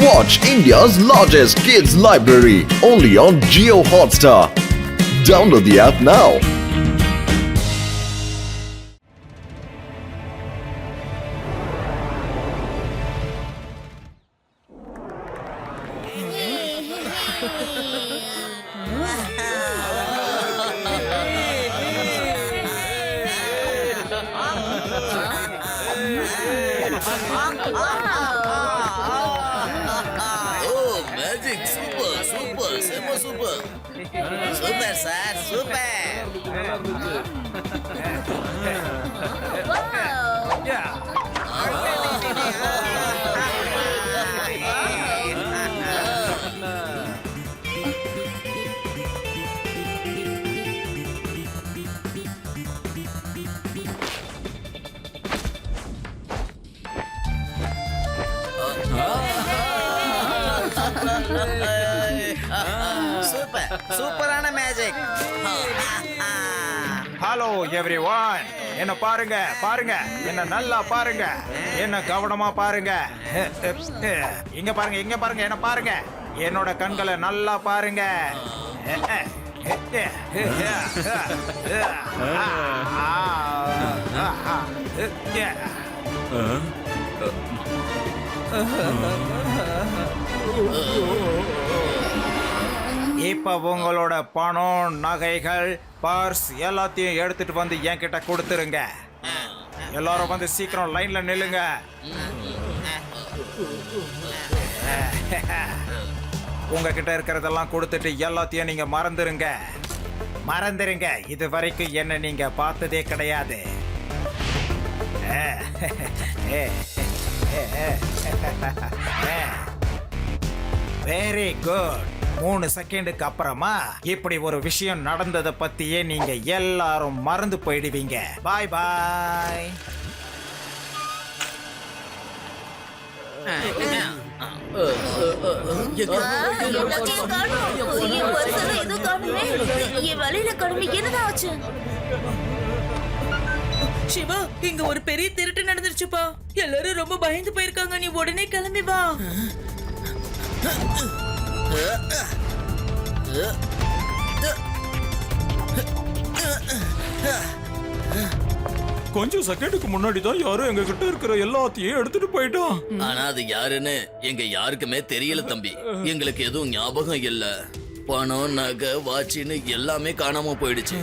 Watch India's largest kids library only on Jio Hotstar. Download the app now. Oh, magic! Super, super, super, super. Super, sir, super. Super சூப்பரான magic. Hello everyone, என்ன பாருங்க பாருங்க, என்ன நல்லா பாருங்க, என்ன கவனமா பாருங்க. இங்க பாருங்க, இங்க பாருங்க, என்ன பாருங்க, என்னோட கண்களை நல்லா பாருங்க. இப்ப உங்களோட பணம், நகைகள், பர்ஸ் எல்லாத்தையும் எடுத்துட்டு வந்து என்கிட்ட கொடுத்துருங்க. எல்லாரும் வந்து சீக்கிரம் லைன்ல நில்லுங்க. உங்ககிட்ட இருக்கிறதெல்லாம் கொடுத்துட்டு எல்லாத்தையும் நீங்க மறந்துருங்க. மறந்துருங்க, இது வரைக்கும் என்ன நீங்க பார்த்ததே கிடையாது. Very good. 3 செகண்டுக்கு அப்புறமா இப்படி ஒரு விஷயம் நடந்ததை பத்தியே நீங்க எல்லாரும் மறந்து போயிடுவீங்க. பாய் பாய். சிவா, இங்க ஒரு பெரிய திருட்டு நடந்துருச்சுப்பா. எல்லாரும் ரொம்ப பயந்து போயிருக்காங்க. நீ உடனே கிளம்பி வா. கொஞ்சம் செகண்டுக்கு முன்னாடி தான் யாரும் எங்க கிட்ட இருக்கிற எல்லாத்தையும் எடுத்துட்டு போயிட்டோம். ஆனா அது யாருன்னு எங்க யாருக்குமே தெரியல தம்பி. எங்களுக்கு எதுவும் ஞாபகம் இல்ல. பணம், நகை, வாட்சின்னு எல்லாமே காணாம போயிடுச்சு.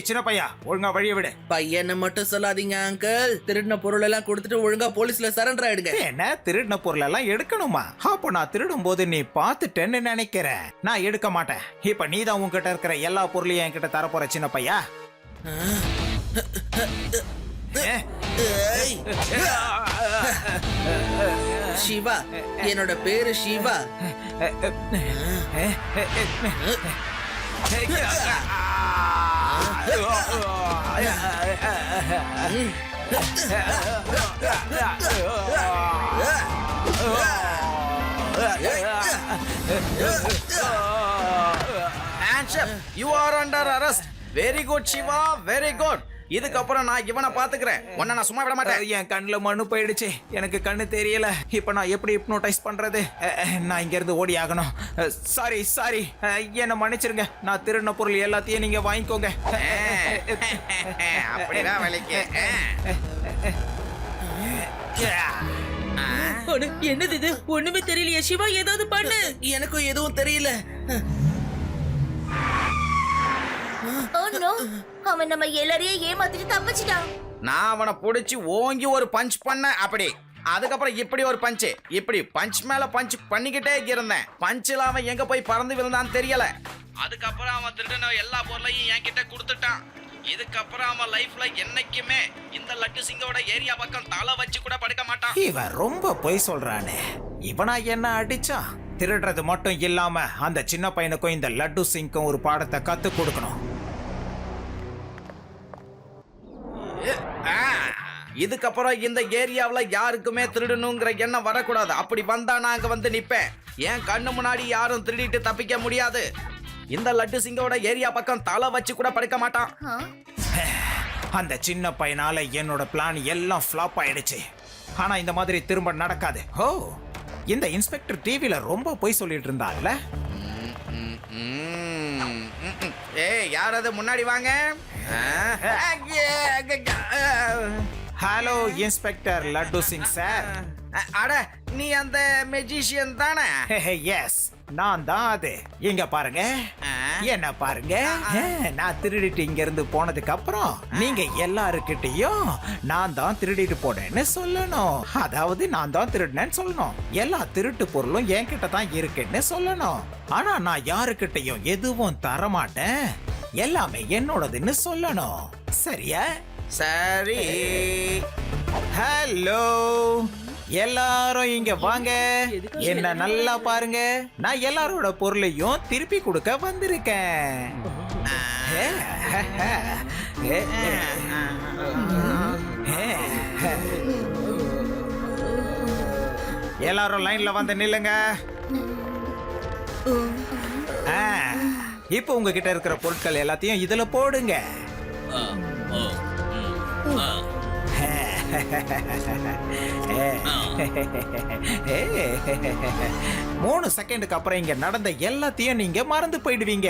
சின்ன பையா, ஒழுங்கா வழிய விடு. பையனை மட்டும் சொல்லாதீங்க அங்கிள். திருடின பொருள் எல்லாம் கொடுத்துட்டு ஒழுங்கா போலீஸ்ல சரண்டர் ஆயிடுங்க. என்ன, திருடின பொருள் எல்லாம் எடுக்கணுமா? அப்ப நான் திருடும் போது நீ பார்த்துட்டேன்னு நினைக்கிறேன். நான் எடுக்க மாட்டேன். இப்ப நீ தான் உன்கிட்ட இருக்கிற எல்லா பொருளையும் என்கிட்ட தரப்போற சின்ன பையா. சிவா, என்னோட பேரு Siva. Hands up! You are under arrest. Very good, Shiva. Very good. இதுக்கப்புறம் நான் இவனை பாத்துக்கிறேன். உன்னை நான் சும்மா விட மாட்டேன். என் கண்ணுல மண்ணு போயிடுச்சு, எனக்கு கண்ணு தெரியல. இப்ப நான் எப்படி ஹிப்னோடைஸ் பண்றது? நான் இங்க இருந்து ஓடி ஆகணும். சாரி, என்ன மன்னிச்சிருங்க. நான் திருடின பொருள் எல்லாத்தையும் நீங்க வாங்கிக்கோங்க. அப்படிதான் வலிக்கு. அட, என்னது இது? ஒண்ணுமே தெரியலையே சிவா, ஏதாவது பண்ணு. எனக்கும் எதுவும் தெரியல. ஓ நோ, அவன் நம்ம எல்லாரையும் ஏமாத்திட்டு தப்பிச்சிட்டான். நான் அவனை புடிச்சு ஓங்கி ஒரு பஞ்ச் பண்ண அப்படி. அதுக்கப்புறம் இப்படி ஒரு பஞ்ச், இப்படி பஞ்ச் மேல பஞ்ச் பண்ணிக்கிட்டே இருந்தேன். பஞ்சில் அவன் எங்க போய் பறந்து விழுந்தான்னு தெரியல. அதுக்கப்புறம் அவன் திருடின எல்லா பொருளையும் என்கிட்ட கொடுத்துட்டான். இதுக்கப்புறம் அவன் லைஃப்ல என்னைக்குமே இந்த லட்டு சிங்கோட ஏரியா பக்கம் தலை வச்சு கூட படுக்க மாட்டான். இவன் ரொம்ப பொய் சொல்றானே. இவனா என்ன அடிச்சான்? திருடுறது மட்டும் இல்லாம அந்த சின்ன பையனுக்கும் இந்த லட்டு சிங்க்கும் ஒரு பாடத்தை கத்து கொடுக்கணும். இதுக்கப்புறம் இந்த ஏரியாவில் யாருக்குமே திருடணுங்கிற எண்ணம் வரக்கூடாது. அப்படி வந்தா நான் அங்க வந்து நிப்பேன். என் கண்ணு முன்னாடி யாரும் திருடிட்டு தப்பிக்க முடியாது. இந்த லட்டு சிங்கோட ஏரியா பக்கம் தலை வச்சு கூட படுக்க மாட்டான். அந்த சின்ன பையனால என்னோட பிளான் எல்லாம் ஃப்ளாப் ஆயிடுச்சு. ஆனா இந்த மாதிரி திரும்ப நடக்காது. ஓ, இந்த இன்ஸ்பெக்டர் டிவில ரொம்ப பொய் சொல்லிட்டு இருந்தான்ல. ஏய், யாராவது முன்னாடி வாங்க. Hello inspector laddu Singh sir. அட, நீ அந்த மெஜிஷியன் தானே? எஸ், நான் தான் அது. இங்க பாருங்க, என்ன பாருங்க. நான் திருடிட்டு இங்க இருந்து போனதுக்கு அப்புறம் நீங்க எல்லாருக்கிட்டையும் நான் தான் திருடிட்டு போனேன்னு சொல்லணும். அதாவது நான் தான் திருடினேன்னு சொல்லணும். எல்லா திருட்டு பொருளும் என்கிட்ட தான் இருக்குன்னு சொல்லணும். ஆனா நான் யாருக்கிட்டையும் எதுவும் தர மாட்டேன். எல்லாமே என்னோடதுன்னு சொல்லணும். சரியா? சரி. ஹலோ, எல்லாரும் இங்க வாங்க. என்ன நல்லா பாருங்க. நான் எல்லாரோட பொருளையும் திருப்பி கொடுக்க வந்திருக்கேன். எல்லாரும் லைன்ல வந்து நில்லுங்க. இப்போ உங்ககிட்ட இருக்கிற பொருட்கள் எல்லாத்தையும் இதுல போடுங்க. 3 செகண்டுக்கு அப்புறம் இங்க நடந்த எல்லாத்தையும் நீங்க மறந்து போயிடுவீங்க.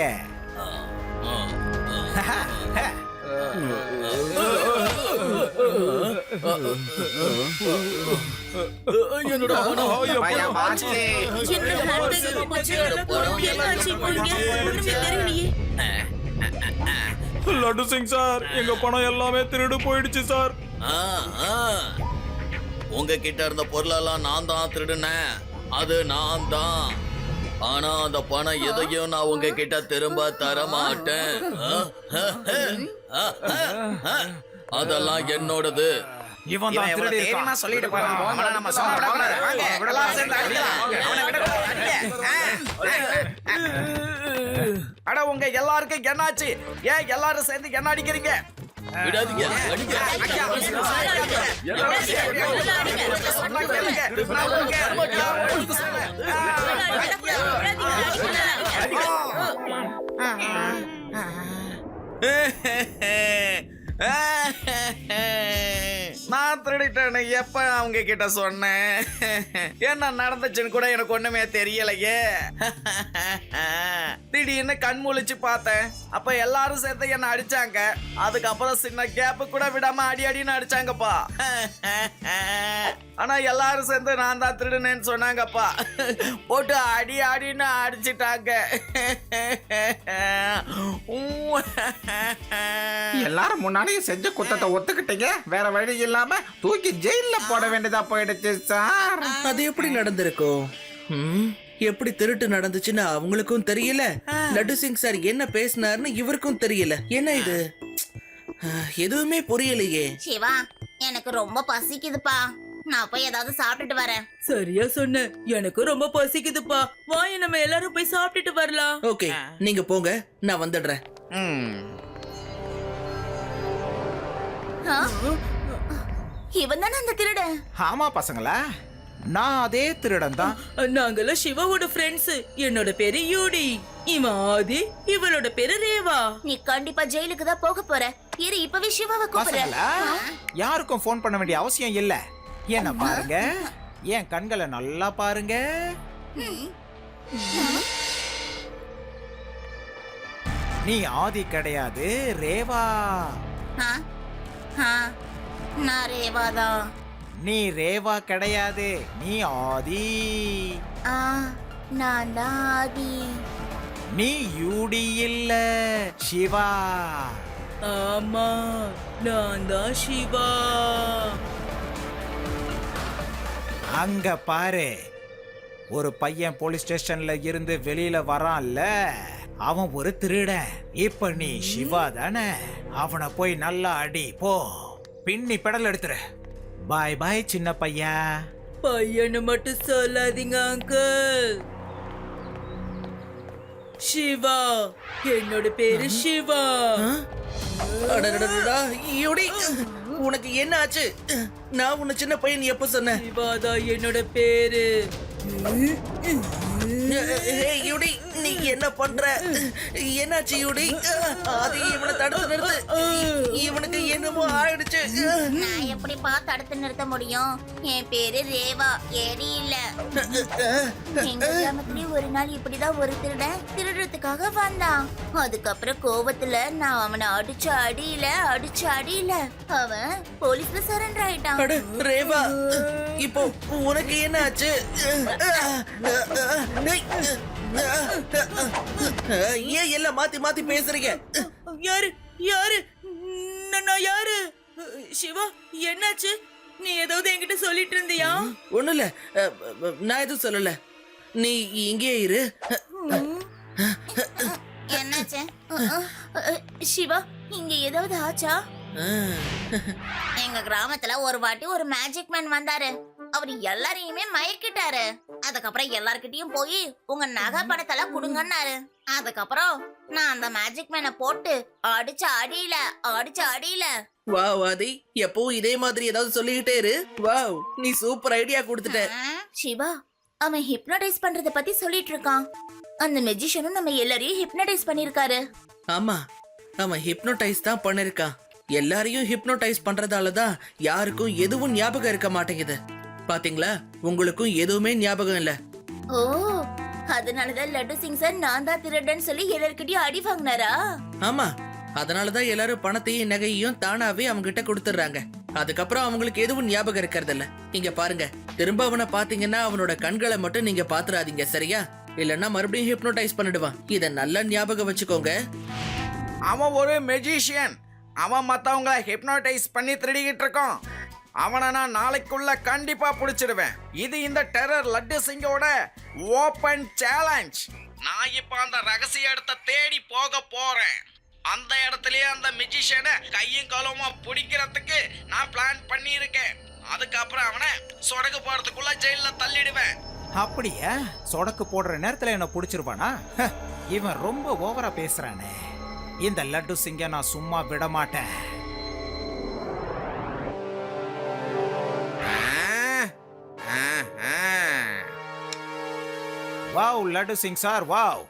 என்னோட பணம் பயம் ஆச்சு. என்னோட ஹேண்ட்பேக் போச்சு. என்ன ஆச்சு இப்போ இங்க? ஒண்ணுமே தெரியலையே. லட்டு சிங் சார், எங்க பணம் எல்லாமே திருடு போயிடுச்சு சார். உங்ககிட்ட இருந்த பொருளெல்லாம் நான் தான் திருடுனேன். அது நான் தான். ஆனா அந்த பணம் எதையும் நான் உங்ககிட்ட திரும்ப தர மாட்டேன். அதெல்லாம் என்னோடது. இவன் தான் திருடி இருக்கான். சொல்லிட்டு போறான். அவனை நம்ம சும்மா விடக்கூடாது. வாங்க, எல்லாரும் சேர்ந்து அடிக்கலாம். அவனை விடக்கூடாது. அடிங்க. அட, உங்க எல்லாருக்கும் என்னாச்சு? ஏன் எல்லாரும் சேர்ந்து என்ன அடிக்கிறீங்க? விடாதீங்க, அடிங்க. நான் திருடிட்டேன்னு எப்ப அவங்க கிட்ட சொன்னேன்? என்ன நடந்துச்சுன்னு கூட எனக்கு ஒண்ணுமே தெரியலையே. திடீர்னு கண் முழிச்சு பார்த்தேன். அப்ப எல்லாரும் சேர்த்து என்ன அடிச்சாங்க. அதுக்கப்புறம் சின்ன கேப்பு கூட விடாம அடி அடின்னு அடிச்சாங்கப்பா. ஆனா எல்லாரும் சேர்ந்து நான் தான் திருடுனேன்னு சொன்னாங்கப்பா. போட்டு அடி அடின்னு அடிச்சிட்டாங்க. எல்லாரும் முன்னாடியும் செஞ்ச குத்தத்தை ஒத்துக்கிட்டீங்க. வேற வழி இல்லாம தூக்கி ஜெயில போட வேண்டியதா போயிடுச்சு சார். அது எப்படி நடந்திருக்கும்? எப்படி திருட்டு நடந்துச்சுன்னு அவங்களுக்கும் தெரியல. லட்டு சிங் சார் என்ன பேசினார்னு இவருக்கும் தெரியல. என்ன இது? எதுவுமே புரியலையே. சிவா, எனக்கு ரொம்ப பசிக்குதுப்பா. நான் போய் ஏதாவது சாப்பிட்டுட்டு வரேன். சரியா சொன்ன. எனக்கு ரொம்ப பசிக்குதுப்பா. வாங்க, நம்ம எல்லாரும் போய் சாப்பிட்டுட்டு வரலாம். ஓகே, நீங்க போங்க, நான் வந்துடுறேன். இவன் தானே அந்த திருடன்? ஆமா பசங்களா, நான் அதே திருடன் தான். நாங்கெல்லாம் சிவாவோட ஃப்ரெண்ட்ஸ். என்னோட பேரு யூடி, இவன் ஆதி, இவளோட பேரு ரேவா. நீ கண்டிப்பா ஜெயிலுக்கு தான் போக போற. இரு இப்பவே சிவாவை கூப்பிடுறேன். பசங்களா யாருக்கும் ஃபோன் பண்ண வேண்டிய அவசியம் இல்ல. என்ன பாருங்க, என் கண்களை நல்லா பாருங்க. நீ ஆதி கிடையாது, ரேவா. ஆ, ஆ, நான் ரேவாதான். நீ ரேவா கிடையாது, நீ ஆதி. ஆ, நான் தான் ஆதி. நீ யூடி இல்ல, சிவா. ஆமா நான் தான் சிவா. அங்க பாரு, ஒரு பையன் போலீஸ் ஸ்டேஷன்ல இருந்து வெளியில வரான்ல, அவன் ஒரு திருடன். இப்ப நீ சிவா தானே, அவனை போய் நல்லா அடி போ. பின்னி பெடல் எடுத்துரு. பாய் பாய் சின்ன பையன். பையனை மட்டும் சொல்லாதீங்க அங்கிள். சிவா, என்னோட பேரு சிவா. அடடடடா, யூடி, உனக்கு என்ன ஆச்சு? நான் உன்னை சின்ன பையன் எப்ப சொன்னேன்? சிவாதான் என்னோட பேரு. ஏய், யூடி, நீ என்ன பண்ற? என்னாச்சு யூடி? அது இவனை தடுத்து நிறுத்து. இவனுக்கு என்னமோ ஆயிடுச்சு. நான் எப்படிப்பா தடுத்து நிறுத்த முடியும்? என் பேரு ரேவா, ஏடி இல்ல. எங்க கிராமத்துல ஒரு நாள் இப்படிதான் ஒரு திருடன் திருடுறதுக்காக வந்தான். அதுக்கப்புறம் கோவத்துல நான் அவனை அடிச்ச அடியில அவன் போலீஸ்ல சரண்டர் ஆயிட்டான். அட, ரேவா, இப்போ உனக்கு என்ன ஆச்சு? ஏன் எல்லாம் மாத்தி மாத்தி பேசுறீங்க? யாரு யாரு நான் யாரு? சிவா, என்னாச்சு? நீ ஏதாவது என்கிட்ட சொல்லிட்டு இருந்தியா? ஒண்ணும் இல்ல, நான் எதுவும் சொல்லல. நீ இங்கே இரு. என்னாச்சு? சிவா, இங்க ஏதாவது ஆச்சா? எங்க கிராமத்துல ஒரு வாட்டி ஒரு மேஜிக் மேன் வந்தாரு. அவர் எல்லாரையுமே மயக்கிட்டாரு. அதுக்கப்புறம் எல்லார்கிட்டயும் போய் உங்க நகை பணத்தெல்லாம் குடுங்கன்னாரு. அதுக்கப்புறம் நான் அந்த மேஜிக் மேனை போட்டு அடிச்ச அடியில. வாவ் ஆதி, எப்பவும் இதே மாதிரி ஏதாவது சொல்லிக்கிட்டே இரு. வாவ், நீ சூப்பர் ஐடியா கொடுத்துட்ட. சிவா, அவன் ஹிப்னோடைஸ் பண்றத பத்தி சொல்லிட்டு இருக்கான். அந்த மெஜிஷியனும் நம்ம எல்லாரையும் ஹிப்னோடைஸ் பண்ணிருக்காரு. ஆமா, அவன் ஹிப்னோடைஸ் தான் பண்ணிருக்கான். எல்லாரையும் ஹிப்னோடைஸ் பண்றதாலதான் யாருக்கும் எதுவும் ஞாபகம் இருக்க மாட்டேங்குது. பாத்தீங்களா, உங்களுக்கும் எதுவுமே ஞாபகம் இல்ல. ஓ, அதனாலதான் லட்டு சிங் சார் நான் தான் திருடன்னு சொல்லி எல்லார்கிட்டயும் அடி வாங்கினாரா? ஆமா, அதனாலதான் எல்லாரும் பணத்தையும் நகையையும் தானாவே அவங்க கிட்ட கொடுத்துறாங்க. அதுக்கப்புறம் அவங்களுக்கு எதுவும் ஞாபகம் இருக்கிறது இல்ல. இங்க பாருங்க, திரும்ப அவனை பாத்தீங்கன்னா அவனோட கண்களை மட்டும் நீங்க பாத்துறாதீங்க, சரியா? இல்லன்னா மறுபடியும் ஹிப்னோடைஸ் பண்ணிடுவான். இத நல்லா ஞாபகம் வச்சுக்கோங்க. அவன் ஒரு மெஜிஷியன். அவன் மத்தவங்கள ஹிப்னோடைஸ் பண்ணி திருடிக்கிட்டு இருக்கான். அவனை நான் நாளைக்குள்ள கண்டிப்பா புடிச்சிடுவேன். இது இந்த டெரர் லட்டு சிங்கோட ஓபன் சேலஞ்ச். நான் இப்ப அந்த ரகசிய இடத்தை தேடி போக போறேன். அந்த இடத்துலயே அந்த மெஜிஷியனை கையும் காலமா பிடிக்கிறதுக்கு நான் பிளான் பண்ணி இருக்கேன். அதுக்கப்புறம் அவனை சொடகு போறதுக்குள்ள ஜெயில தள்ளிடுவேன். அப்படியா? சொடக்கு போடுற நேரத்துல என்ன புடிச்சிருவானா? இவன் ரொம்ப ஓவரா பேசுறானே. இந்த லட்டு சிங்க நான் சும்மா விட மாட்டேன். Wow laddu Singh sir, wow,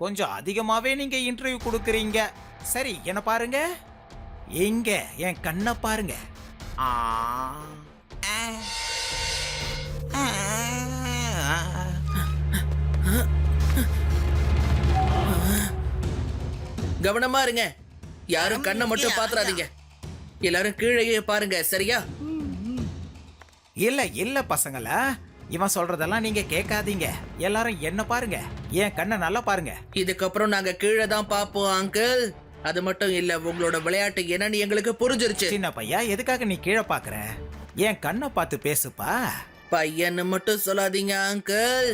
கொஞ்சம் அதிகமாவே நீங்க இன்டர்வியூ கொடுக்கறீங்க. சரி, என்ன பாருங்க, எங்க என் கண்ணை பாருங்க. கவனமா இருங்க, யாரும் கண்ணை மட்டும் பாத்துறாதீங்க. எல்லாரும் கீழே பாருங்க, சரியா? இல்ல பசங்களா, இவன் சொல்றதெல்லாம் நீங்க கேட்காதீங்க. எல்லாரும் என்ன பாருங்க, என் கண்ணை நல்லா பாருங்க. இதுக்கப்புறம் நாங்க கீழே தான் பாப்போம் அங்கிள். அது மட்டும் இல்ல, உங்களோட விளையாட்டு என்னன்னு எங்களுக்கு புரிஞ்சிருச்சு. சின்ன பையா, எதுக்காக நீ கீழே பாக்குற? என் கண்ணை பார்த்து பேசுப்பா. பையன்னு மட்டும் சொல்லாதீங்க அங்கிள்.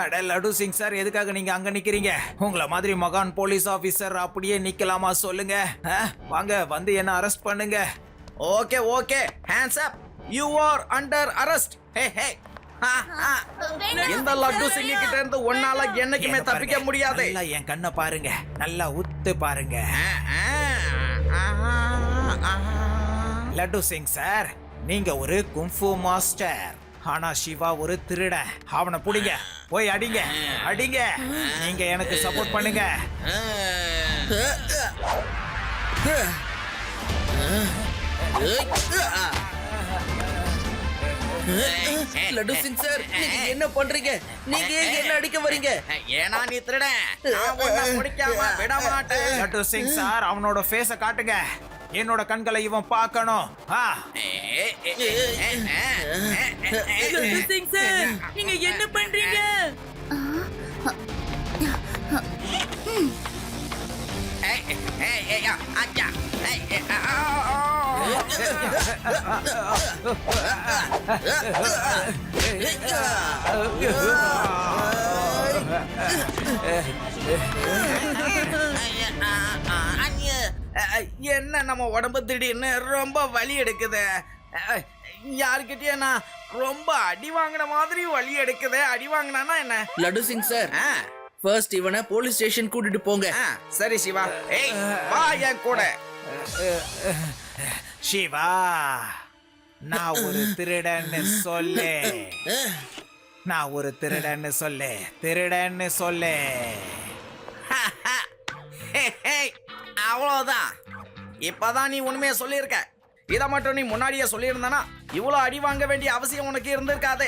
அட லட்டு சிங் சார், எதுக்காக நீங்க அங்க நிக்கிறீங்க? உங்களை மாதிரி மகான் போலீஸ் ஆபீசர் அப்படியே நிக்கலாமா சொல்லுங்க? வாங்க வந்து என்ன அரெஸ்ட் பண்ணுங்க. Okay okay, hands up, you are under arrest. Hey hey, இந்த லட்டு சிங்க கிட்ட இருந்து ஒன்னால என்னைக்குமே என்ன தப்பிக்க பாருங்க. முடியாது. நல்லா என் கண்ணை பாருங்க, நல்லா உத்து பாருங்க. லட்டு சிங் சார், நீங்க ஒரு கும்ஃபு மாஸ்டர், ஆனா சிவா ஒரு திருடன். அவனை புடிங்க, போய் அடிங்க அடிங்க. நீங்க எனக்கு சப்போர்ட் பண்ணுங்க. லட்டு சிங் சார், நீங்க என்ன பண்றீங்க? நீங்க ஏன் என்ன அடிக்க வரீங்க? ஏனா நீ திருடன், நான் உன்னை முடிக்காம விட மாட்டேன். லட்டு சிங் சார், அவனோட ஃபேஸ காட்டுங்க. என்னோட கண்களை இவன் பார்க்கணும். லட்டு சிங் சார், நீங்க என்ன பண்றீங்க? என்ன நம்ம உடம்பு திடீர்னு ரொம்ப வலி எடுக்குது. யாருக்கிட்டே நான் ரொம்ப அடி வாங்கின மாதிரி வலி எடுக்குது. அடி வாங்கினா என்ன? லட்டு சிங் சார், ஃபர்ஸ்ட் இவனை போலீஸ் ஸ்டேஷன் கூட்டிட்டு போங்க. சரி சிவா, ஏய் வா என் கூட. சிவா, நான் ஒரு திருடன்னு சொல்லு. நான் ஒரு திருடன்னு சொல்லு, திருடன்னு சொல்லு. அவ்வளவுதான். இப்பதான் நீ உண்மையை சொல்லியிருக்க. இத மட்டும் நீ முன்னாடியே சொல்லியிருந்தானா இவ்வளவு அடி வாங்க வேண்டிய அவசியம் உனக்கு இருந்திருக்காது.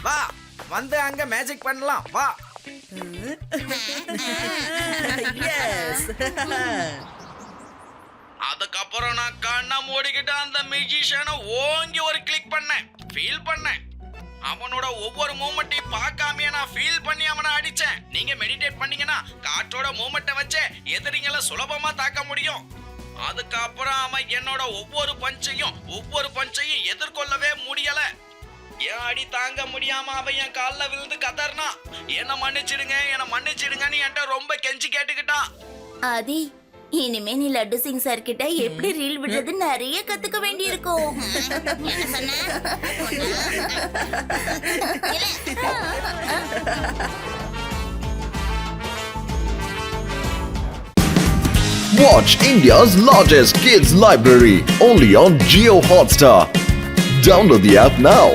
வா, வந்து அங்க மேஜிக் பண்ணலாம். வா. அதுக்கப்புறம் நான் கண்ணை மூடிக்கிட்டு அந்த மியூசிஷியனை ஓங்கி ஒரு கிளிக் பண்ணேன். ஃபீல் பண்ணேன். அவனோட ஒவ்வொரு மூமெண்ட்டையும் பார்க்காமயே நான் ஃபீல் பண்ணி அவனை அடிச்சேன். நீங்க மெடிடேட் பண்ணீங்கன்னா காற்றோட மூமெண்ட்டை வச்சு எதிரிங்களை சுலபமா தாக்க முடியும். அதுக்கப்புறம் அவன் என்னோட ஒவ்வொரு பஞ்சையும் எதிர்கொள்ளவே முடியல. என் அடி தாங்க முடியாம அவன் என் காலில் விழுந்து கதறினா, என்ன மன்னிச்சிடுங்கன்னு என்கிட்ட ரொம்ப கெஞ்சி கேட்டுக்கிட்டான். ஆதி, இனிமே நீ லட்டு சிங் சார் கிட்ட எப்படி ரீல் விடுறது நிறைய கத்துக்க வேண்டி இருக்கும். Watch India's largest kids library only on Jio Hotstar. Download the app now.